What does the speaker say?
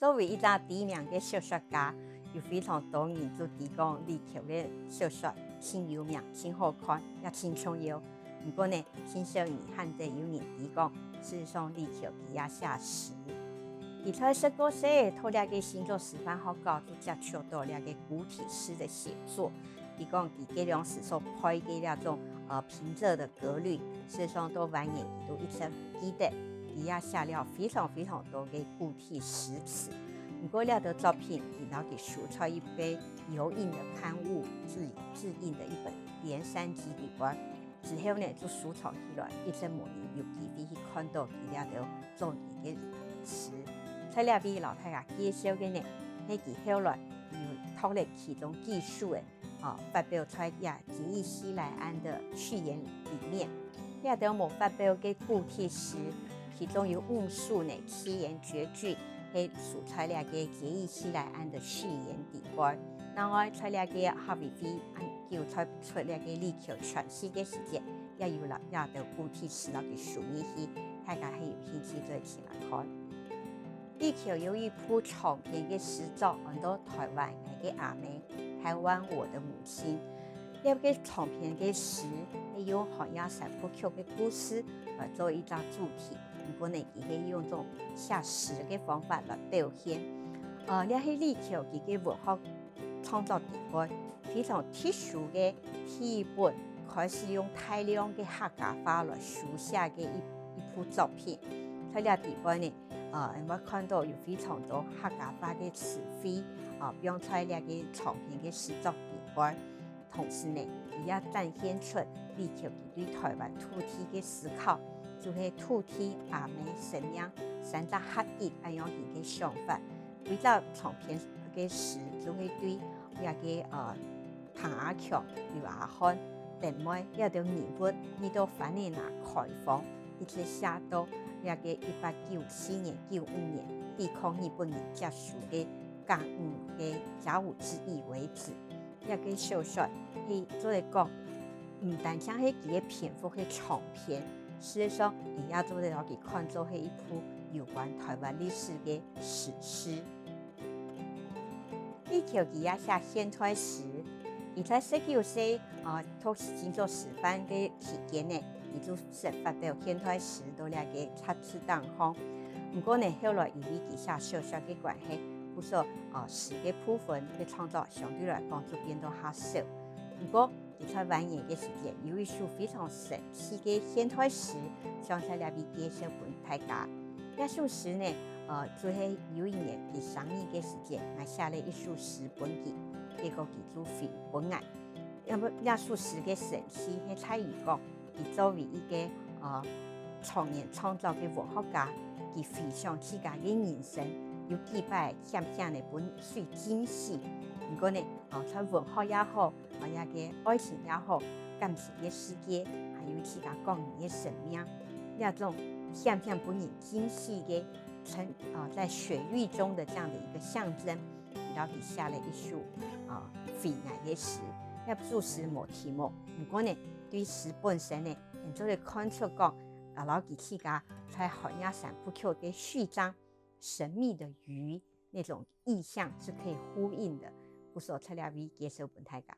作为一个知名的小说家，有非常多人都提讲李克的小说真有名、真好看，也真重要。不过呢，很少人现在有人提讲，事实上李克他也写诗。他在19岁读了个星座师范学校，就接触到了个古体诗的写作。他讲他这两诗所配给那种平仄的格律，事实上到晚年他都一直记得。他也写了非常多的古体诗词。不过了的作品，他给输出一本油印的刊物制印的一本连山集里边。之后呢，就收藏起来，一直没人有机会去看到他了的作品的诗。在那边老太太介绍的呢，那他后来又脱离其中技术的发表出也吉伊西莱安的序言里面，也都没发表的古体诗，其中有5首呢七言绝句，是属出了个吉伊西莱安的序言底边。另外出了个哈维菲就出了个李克全诗的时间，也有了也的古体诗那个书面去，大家还有兴趣再起来看。李克有一部长篇的诗作，很多台湾的阿妹，台湾我的母亲。这个长篇的诗，用汉雅山谱曲的故事来做一张主题。不过呢，他用这种写诗的方法来表现。这是李克他的文学创作地方非常特殊的第一本开始用大量的客家话来书写的一部作品。在这地方呢，我看到有非常多客家话的词汇用在这个长篇的诗作地方。同时呢，也展现出李克对台湾土地的思考，就是土地阿妹生命三大合一这样的想法。为了长篇的诗，就会对那个唐阿强、刘阿汉、邓妹那条人物，你都反映了开放，一直写到那个1894年、95年抵抗日本人结束的甲午的甲午之役为止。那个小说是做来讲，唔单像係佢嘅篇幅係長篇，事實上也做嚟可以看作係一部有關台灣歷史嘅史詩。李克佢也寫現代詩，而在19歲讀星座師範嘅期間呢，佢就發表現代詩到了個雜誌檔刊。不過呢，後來因為佢寫小說嘅關係，不說詩嘅部分嘅創作相對來講就變得較少。不過在晚年嘅時間，有一首非常神奇嘅現代詩，想在那邊介紹俾大家。那首詩呢，就是有一年第3年嘅時間，我寫了一首詩本佢，結果佢就非本案。那首詩嘅神奇係在於講，佢作為一個長年創作嘅文學家，佢非常自家嘅人生。有幾擺寫的本最精細，不過呢，在文學也好，也個愛情也好，感情的世界，還有其他個人的生命，那種寫本人精細的在雪域中的這樣的一個象徵，然後佢寫了一首非愛的詩。那首詩冇題目，不過呢，對詩本身呢，你就會看出講，然後佢自家在漢雅山譜曲的序章。神秘的魚那種意象是可以呼應的，不說出來為介紹本大家。